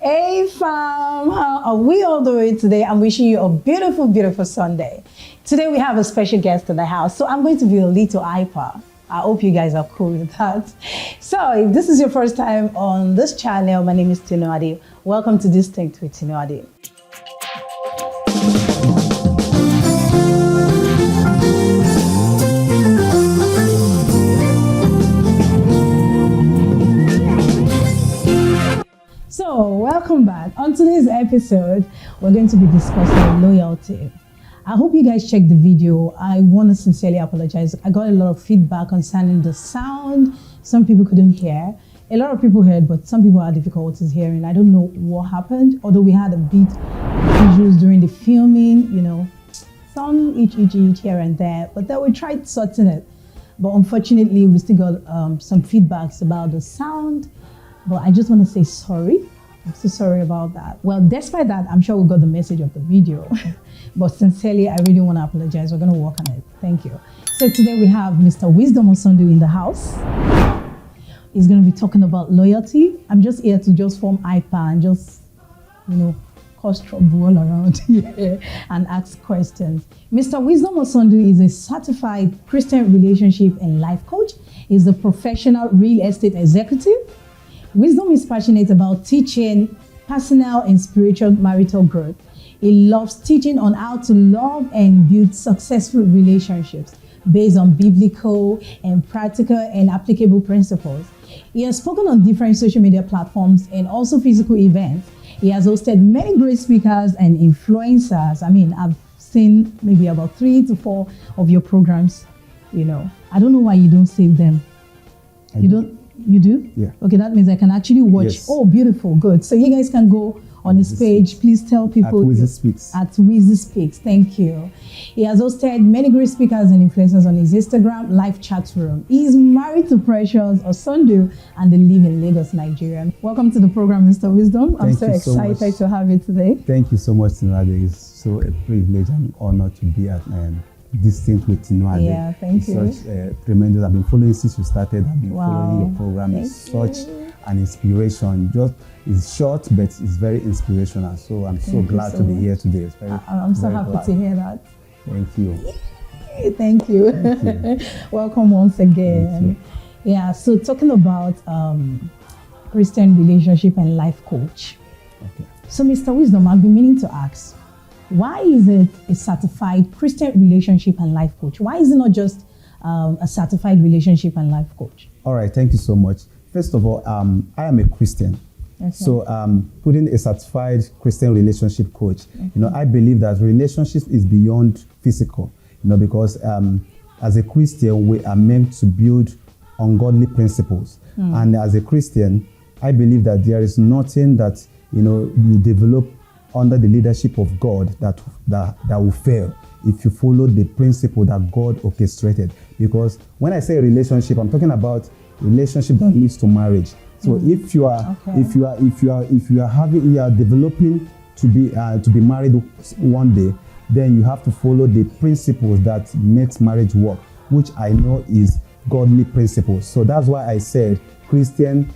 Hey fam, how are we all doing today? I'm wishing you a beautiful, beautiful Sunday. Today we have a special guest in the house, so I'm going to be a little hyper. I hope you guys are cool with that. So if this is your first time on this channel, my name is TinuAde. Welcome to Distinct with TinuAde. So, welcome back. On today's episode, we're going to be discussing loyalty. I hope you guys checked the video. I want to sincerely apologize. I got a lot of feedback concerning the sound. Some people couldn't hear. A lot of people heard, but some people had difficulties hearing. I don't know what happened, although we had a bit of issues during the filming, some each here and there, but then we tried sorting it. But unfortunately, we still got some feedbacks about the sound. But I just want to say sorry. I'm so sorry about that. Well, despite that, I'm sure we got the message of the video. But sincerely, I really want to apologize. We're going to work on it. Thank you. So today we have Mr. Wisdom Osundu in the house. He's going to be talking about loyalty. I'm just here to just form hyper and just, cause trouble all around here and ask questions. Mr. Wisdom Osundu is a certified Christian relationship and life coach. He's a professional real estate executive. Wisdom is passionate about teaching personal and spiritual marital growth. He loves teaching on how to love and build successful relationships based on biblical and practical and applicable principles. He has spoken on different social media platforms and also physical events. He has hosted many great speakers and influencers. I've seen maybe about 3 to 4 of your programs. I don't know why you don't save them. You do? Yeah. Okay, that means I can actually watch. Yes. Oh, beautiful. Good. So you guys can go on his page. Please tell people. At Wizzy Speaks. At Wizzy Speaks. Thank you. He has hosted many great speakers and influencers on his Instagram live chat room. He is married to Precious Osundu and they live in Lagos, Nigeria. Welcome to the program, Mr. Wisdom. I'm so excited to have you today. Thank you so much, TinuAde. It's so a privilege and honor to be at Distinct with TinuAde. Yeah, thank you. Such tremendous. I've been following since you started. I've been following your program. It's such an inspiration. It's short, but it's very inspirational. So I'm so glad to be here today. I'm so happy to hear that. Thank you. Thank you. Welcome once again. Yeah, so talking about Christian relationship and life coach. Okay. So Mr. Wisdom, I've been meaning to ask, why is it a certified Christian relationship and life coach? Why is it not just a certified relationship and life coach? All right, thank you so much. First of all, I am a Christian. Okay. So putting a certified Christian relationship coach, I believe that relationship is beyond physical, because as a Christian, we are meant to build ungodly principles. And as a Christian, I believe that there is nothing that, you develop under the leadership of God that will fail if you follow the principle that God orchestrated. Because when I say relationship, I'm talking about relationship that leads to marriage. So if you are developing to be married one day, then you have to follow the principles that makes marriage work, which I know is godly principles. So that's why I said Christian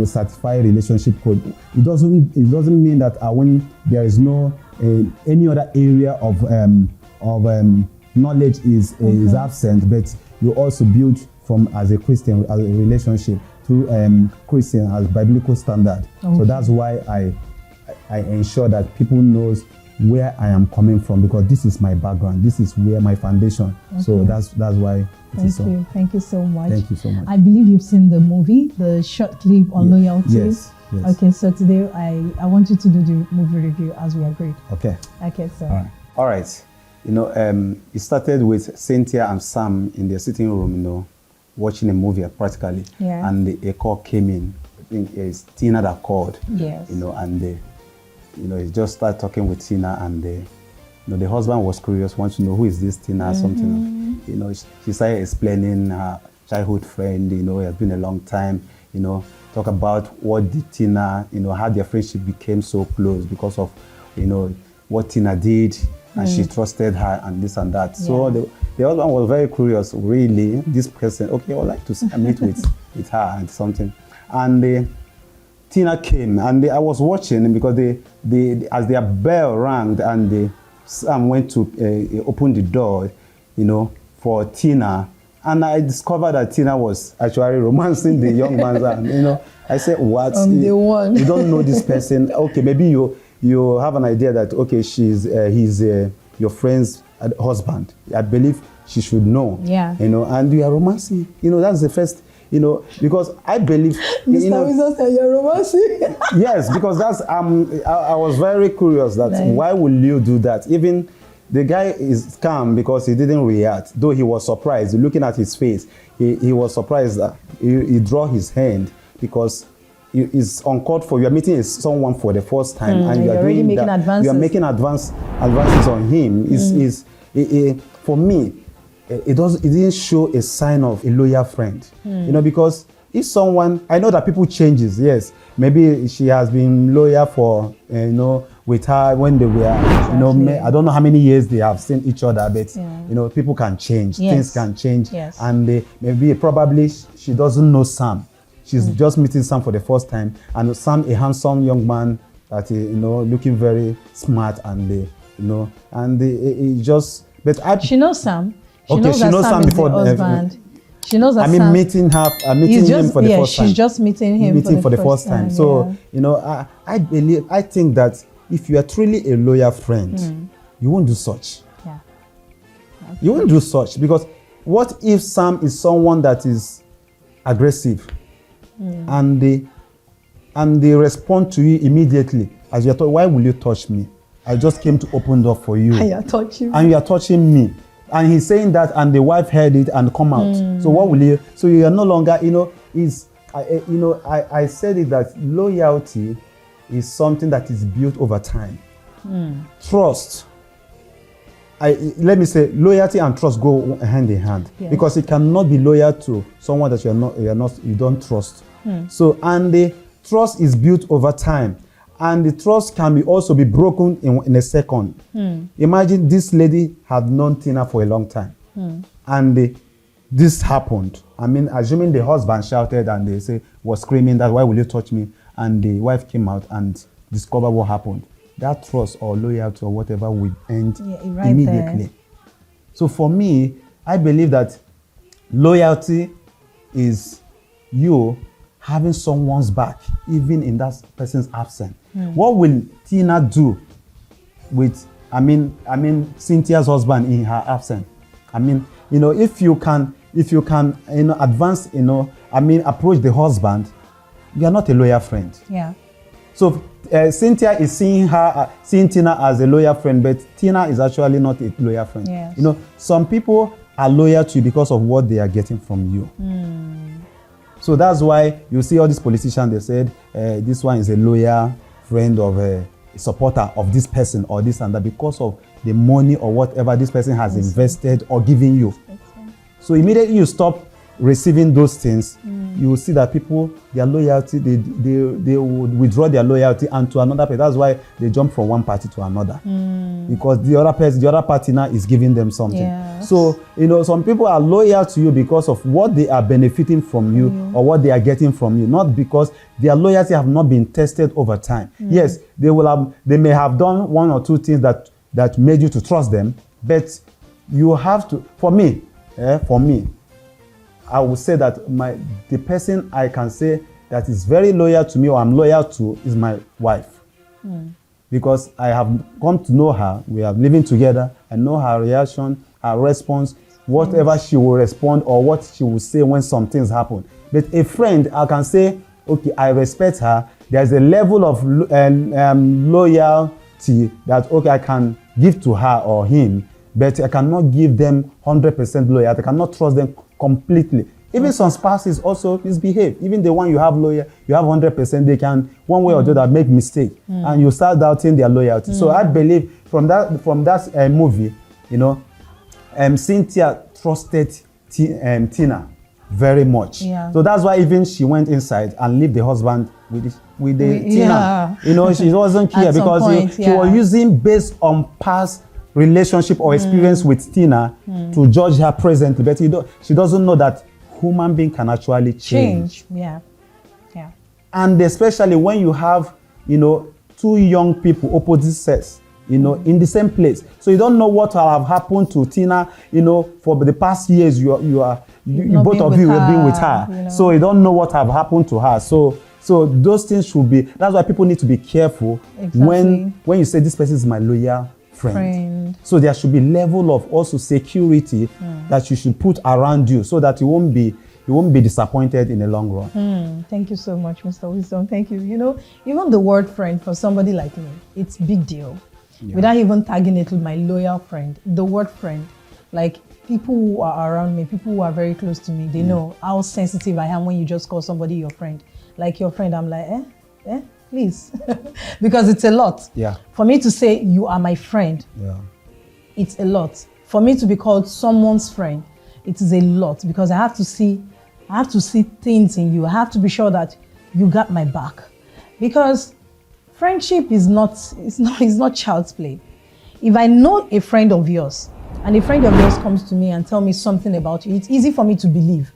certified relationship coach. It doesn't mean that when there is no any other area of knowledge is absent, but you also build from as a Christian as a relationship through Christian as biblical standard. So that's why I ensure that people knows where I am coming from, because this is my background. This is where my foundation. So that's why it is so. Thank you so much. Thank you so much. I believe you've seen the movie, the short clip on loyalty. Yes. Okay, so today I want you to do the movie review as we agreed. Okay, so. All right. It started with Cynthia and Sam in their sitting room, watching a movie practically. Yeah. And a call came in. I think it's Tina that called. Yes. And he just started talking with Tina, and the husband was curious, wants to know who is this Tina, something. She started explaining her childhood friend, it has been a long time, talk about what did Tina, how their friendship became so close because of, what Tina did, and she trusted her and this and that. Yeah. So the husband was very curious, really, this person, okay, I would like to meet with her and something. And Tina came, and I was watching because as their bell rang and Sam went to open the door, for Tina, and I discovered that Tina was actually romancing the young man's hand. I said, "What? The one. You don't know this person? Okay, maybe you have an idea that he's your friend's husband. I believe she should know. Yeah. And you are romancing. That's the first." Because I believe, you're romancing. Yes, because that's I was very curious that why will you do that? Even the guy is calm because he didn't react, though he was surprised. Looking at his face, he was surprised that he drew his hand because it's uncalled for. You are meeting someone for the first time and you are already doing making that. advances. You are making advances on him. For me, it didn't show a sign of a loyal friend, because if someone, I know that people changes, yes, maybe she has been loyal for, with her when they were, I don't know how many years they have seen each other, but, people can change, things can change, and maybe probably she doesn't know Sam. She's just meeting Sam for the first time, and Sam, a handsome young man that, looking very smart and, it just, but she knows Sam. She okay, knows she knows Sam before. Husband. She knows that Sam, meeting him for the first time. She's just meeting him for the first time. So, I think that if you are truly a loyal friend, you won't do such. Yeah. Okay. You won't do such because what if Sam is someone that is aggressive and they respond to you immediately as you're talking, why will you touch me? I just came to open the door for you. And you are touching me. And he's saying that, and the wife heard it and come out. So what will you? So you are no longer, I said it that loyalty is something that is built over time. Trust. Let me say, loyalty and trust go hand in hand, because you cannot be loyal to someone that you don't trust. So, and the trust is built over time. And the trust can also be broken in a second. Imagine this lady had known Tina for a long time. And this happened. I mean, assuming the husband shouted and was screaming that, why will you touch me? And the wife came out and discovered what happened. That trust or loyalty or whatever will end immediately. There. So for me, I believe that loyalty is you having someone's back, even in that person's absence. What will Tina do with, Cynthia's husband in her absence? If you can, advance, approach the husband, you are not a loyal friend. Yeah. So Cynthia is seeing Tina as a loyal friend, but Tina is actually not a loyal friend. Yes. Some people are loyal to you because of what they are getting from you. So that's why you see all these politicians, they said, this one is a loyal friend of a supporter of this person or this and that because of the money or whatever this person has invested or given you. So immediately you stop receiving those things, you will see that people, their loyalty, they would withdraw their loyalty and to another person. That's why they jump from one party to another. Because the other party now is giving them something. Yes. So, some people are loyal to you because of what they are benefiting from you or what they are getting from you, not because their loyalty have not been tested over time. Yes, they may have done one or two things that made you to trust them, but you have to, for me, I would say that the person I can say that is very loyal to me or I'm loyal to is my wife. Because I have come to know her, we are living together, I know her reaction, her response, whatever she will respond or what she will say when some things happen. But a friend, I can say, okay, I respect her, there's a level of loyalty that, okay, I can give to her or him, but I cannot give them 100% loyalty, I cannot trust them completely. Even some spouses also misbehave. Even the one you have loyal, you have 100%, they can one way or the other make mistake, and you start doubting their loyalty. So I believe from that movie, Cynthia trusted Tina very much. Yeah. So that's why even she went inside and left the husband with Tina. She wasn't clear because she was using based on past relationship or experience with Tina to judge her presently, but she doesn't know that human being can actually change. Yeah. And especially when you have, two young people, opposite sex, in the same place. So you don't know what will have happened to Tina, for the past years you both of you have been with her. So you don't know what have happened to her. So those things should be, that's why people need to be careful when you say this person is my loyal friend. So there should be level of also security that you should put around you so that you won't be disappointed in the long run. Thank you so much, Mr. Wisdom. Thank you. Even the word friend for somebody like me, it's big deal. Yeah. Without even tagging it with my loyal friend, the word friend, like people who are around me, people who are very close to me, they know how sensitive I am when you just call somebody your friend. Like your friend, I'm like, please. Because it's a lot. Yeah. For me to say you are my friend, it's a lot. For me to be called someone's friend, it is a lot, because I have to see things in you. I have to be sure that you got my back. Because friendship is not child's play. If I know a friend of yours and a friend of yours comes to me and tell me something about you, it's easy for me to believe,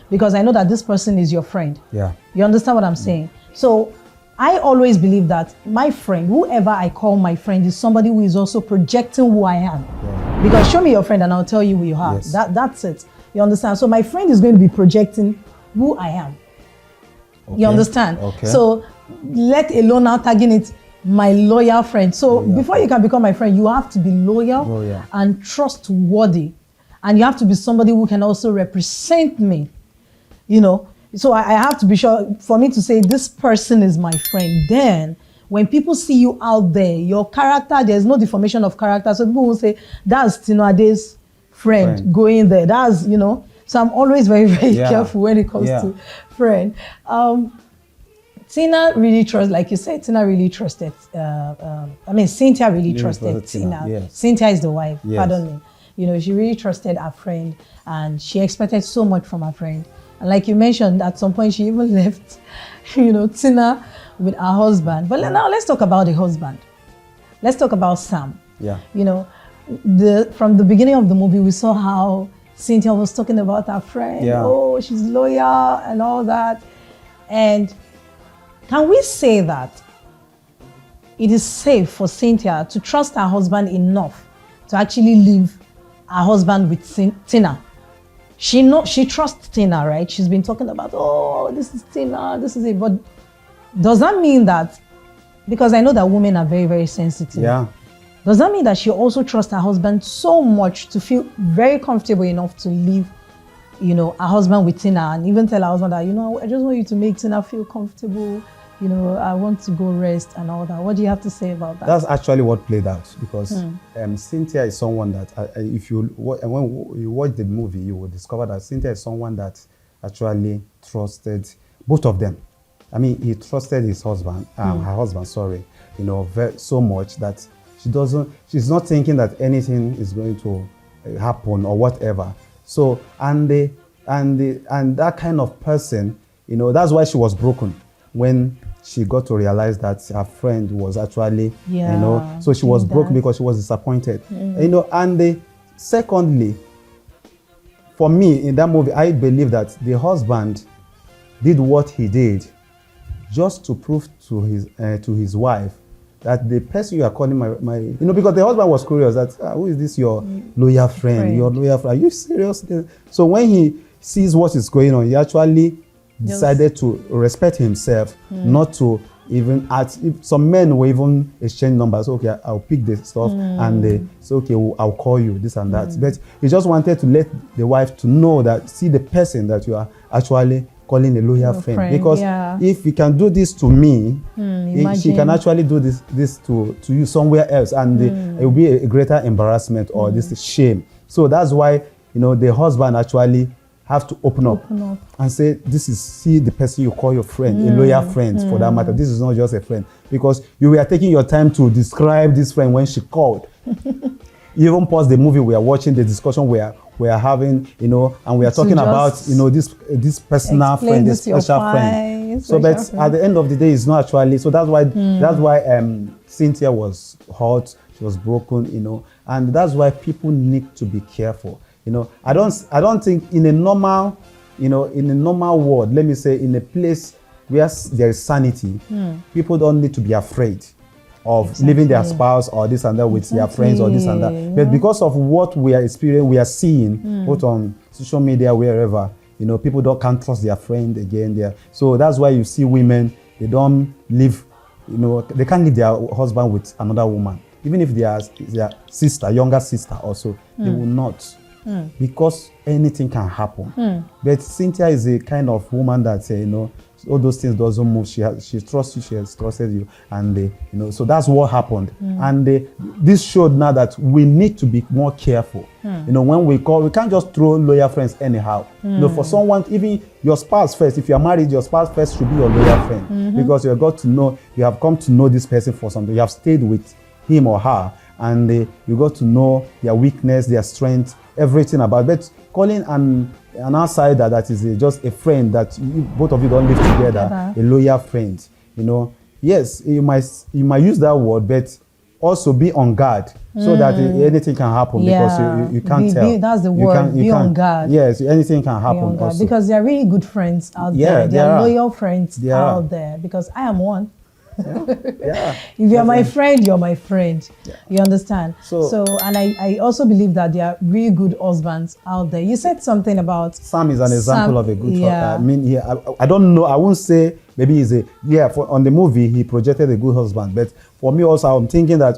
because I know that this person is your friend. Yeah. You understand what I'm saying? So I always believe that my friend, whoever I call my friend, is somebody who is also projecting who I am. Yeah. Because show me your friend and I'll tell you who you are. Yes. That's it. You understand? So my friend is going to be projecting who I am. Okay. You understand? Okay. So let alone now tagging it my loyal friend. So before you can become my friend, you have to be loyal and trustworthy. And you have to be somebody who can also represent me. So I have to be sure, for me to say this person is my friend. Then when people see you out there, your character, there's no deformation of character. So people will say, that's TinuAde's friend going there. That's, so I'm always very, very careful when it comes to friend. Tina really trusts, like you said, Tina really trusted, Cynthia really trusted Tina. Yes. Cynthia is the wife, pardon me. She really trusted her friend, and she expected so much from her friend. And like you mentioned, at some point she even left, Tina with her husband. But now let's talk about the husband. Let's talk about Sam. Yeah. From the beginning of the movie, we saw how Cynthia was talking about her friend. Yeah. Oh, she's loyal and all that. And can we say that it is safe for Cynthia to trust her husband enough to actually leave her husband with Tina? She trusts Tina, right? She's been talking about, oh, this is Tina, this is it. But does that mean that, because I know that women are very, very sensitive. Yeah. Does that mean that she also trusts her husband so much to feel very comfortable enough to leave, her husband with Tina, and even tell her husband that, I just want you to make Tina feel comfortable. I want to go rest and all that. What do you have to say about that? That's actually what played out, because Cynthia is someone that, when you watch the movie, you will discover that Cynthia is someone that actually trusted both of them. I mean, he trusted his husband, her husband, so much that she's not thinking that anything is going to happen or whatever. So, and that kind of person, that's why she was broken when she got to realize that her friend was actually, so she was broken because she was disappointed. And secondly, for me in that movie, I believe that the husband did what he did just to prove to his wife that the person you are calling my because the husband was curious that who is this your loyal friend? Your loyal friend? Are you serious? So when he sees what is going on, he actually decided to respect himself, not to even ask. Some men will even exchange numbers. Okay, I'll pick the stuff, and they say, okay, I'll call you, this and that. But he just wanted to let the wife to know that, see the person that you are actually calling a loyal friend. Because if he can do this to me, she can actually do this to you somewhere else, and it will be a greater embarrassment or this shame. So that's why the husband actually have to open up and say, see the person you call your friend, a loyal friend for that matter. This is not just a friend, because you were taking your time to describe this friend when she called. You even pause the movie, we are watching the discussion we are having, and we are talking about, this personal friend, this special friend. So, but at the end of the day, it's not actually. So that's why Cynthia was hurt, she was broken, and that's why people need to be careful. I don't think in a normal world, let me say, in a place where there is sanity, people don't need to be afraid of leaving their spouse or this and that with their friends or this and that. But because of what we are experiencing, we are seeing both on social media, wherever, people can't trust their friend again there. So that's why you see women, they don't live, they can't leave their husband with another woman. Even if they are their sister, younger sister also, they will not. Because anything can happen. But Cynthia is a kind of woman that, all those things doesn't move. She trusts you, she has trusted you. And, so that's what happened. And this showed now that we need to be more careful. When we call, we can't just throw loyal friends anyhow. For someone, even your spouse first, if you're married, your spouse first should be your loyal friend. Because you have come to know this person for something. You have stayed with him or her, and you got to know their weakness, their strength, everything about it. But calling an outsider that is just a friend that both of you don't live together, a loyal friend, yes, you might use that word, but also be on guard so that anything can happen, because you can't tell. That's the word, be on guard. Yes, anything can happen also. Because there are really good friends out there. There are loyal friends out there, because I am one. If you're my friend, you're my friend. You understand? So and I also believe that there are really good husbands out there. You said something about Sam is an example of a good husband. I don't know, I won't say maybe he's on the movie he projected a good husband, but for me also I'm thinking that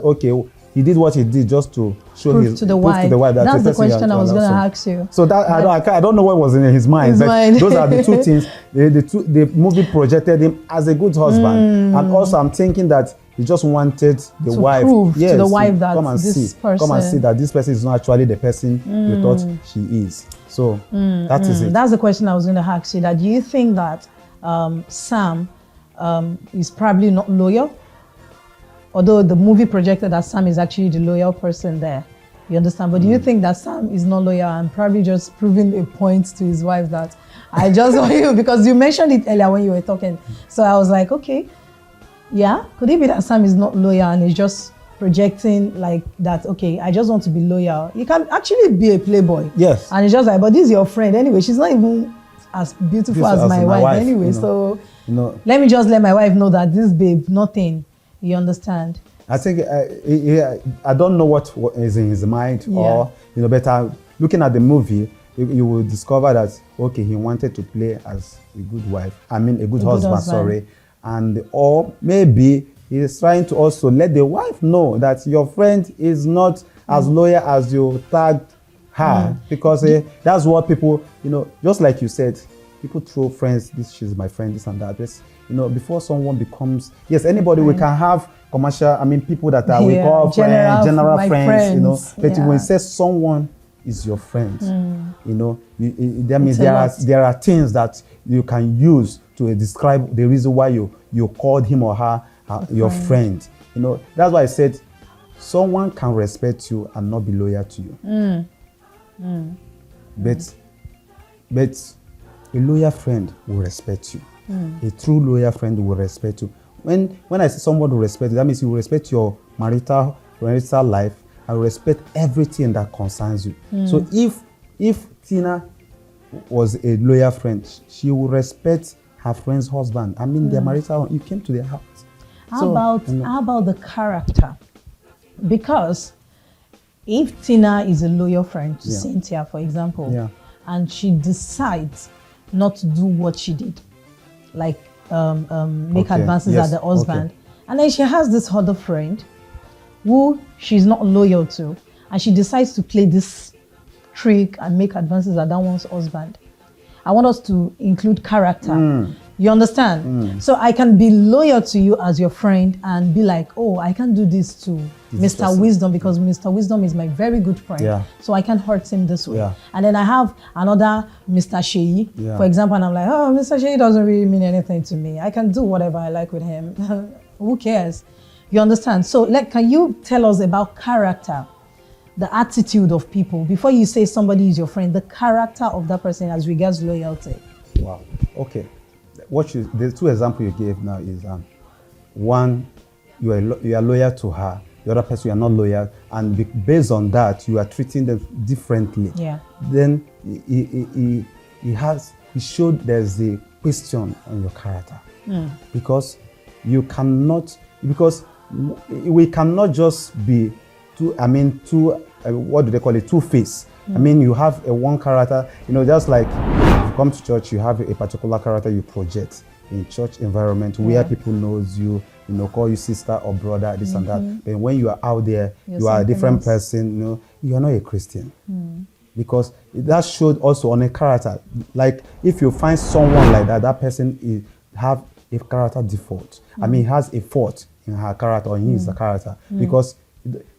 he did what he did just to show proof to the wife. That's the question I was going to ask you. So that I don't know what was in his mind. Those are the two things. The movie projected him as a good husband, and also I'm thinking that he just wanted the wife prove to the wife that come and see that this person is not actually the person you thought she is. So that is it. That's the question I was going to ask you. That do you think that Sam is probably not loyal? Although the movie projected that Sam is actually the loyal person there. You understand? But do you think that Sam is not loyal and probably just proving a point to his wife that I just want you? Because you mentioned it earlier when you were talking. So I was like, okay, could it be that Sam is not loyal and is just projecting like that, okay, I just want to be loyal. You can actually be a playboy. Yes. And it's just like, but this is your friend anyway. She's not even as beautiful as my wife anyway. So let me just let my wife know that this babe, nothing. You understand? I think I don't know what is in his mind, or but looking at the movie, you will discover that he wanted to play as a good wife. I mean, a good husband. Sorry, and or maybe he is trying to also let the wife know that your friend is not as loyal as you tagged her, because that's what people, just like you said, people throw friends. She's my friend, this and that. Before someone becomes, anybody, we can have commercial, people that we call general friends, but when you say someone is your friend, that means there are things that you can use to describe the reason why you called him or her your friend. That's why I said someone can respect you and not be loyal to you. But a loyal friend will respect you. A true loyal friend will respect you. When I say someone will respect you, that means you will respect your marital life and respect everything that concerns you. So if Tina was a loyal friend, she will respect her friend's husband. Their marital, you came to their house. How about the character? Because if Tina is a loyal friend to Cynthia, for example, and she decides not to do what she did, like make advances at the husband, and then she has this other friend who she's not loyal to, and she decides to play this trick and make advances at that one's husband. I want us to include character. You understand? So I can be loyal to you as your friend and be like, I can't do this to Mr. Wisdom because Mr. Wisdom is my very good friend. So I can't hurt him this way. And then I have another Mr. Sheyi, for example, and I'm like, Mr. Sheyi doesn't really mean anything to me. I can do whatever I like with him. Who cares? You understand? So can you tell us about character, the attitude of people, before you say somebody is your friend, the character of that person as regards loyalty? Wow. Okay. The two examples you gave now is one, you are loyal to her, the other person you are not loyal, and based on that you are treating them differently. Then he showed there's the question on your character. Because you cannot, because we cannot just be what do they call it, two-faced. I mean, you have a one character, just like if you come to church, you have a particular character you project in church environment where people knows you, call you sister or brother, this and that. But when you are out there, you are a different person, you are not a Christian. Because that showed also on a character. Like if you find someone like that, that person have a character default. I mean, has a fault in her character or in his character. Because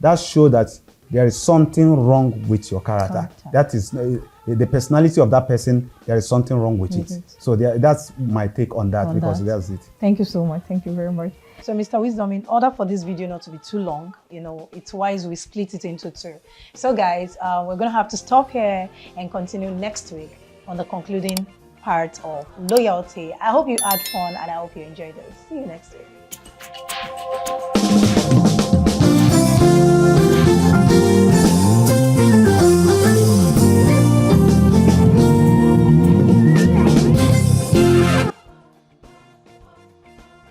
that shows that there is something wrong with your character. That is the personality of that person. There is something wrong with it. So that's my take on that, because that's it. Thank you so much. Thank you very much. So, Mr. Wisdom, in order for this video not to be too long, it's wise we split it into two. So, guys, we're going to have to stop here and continue next week on the concluding part of loyalty. I hope you had fun and I hope you enjoyed this. See you next week.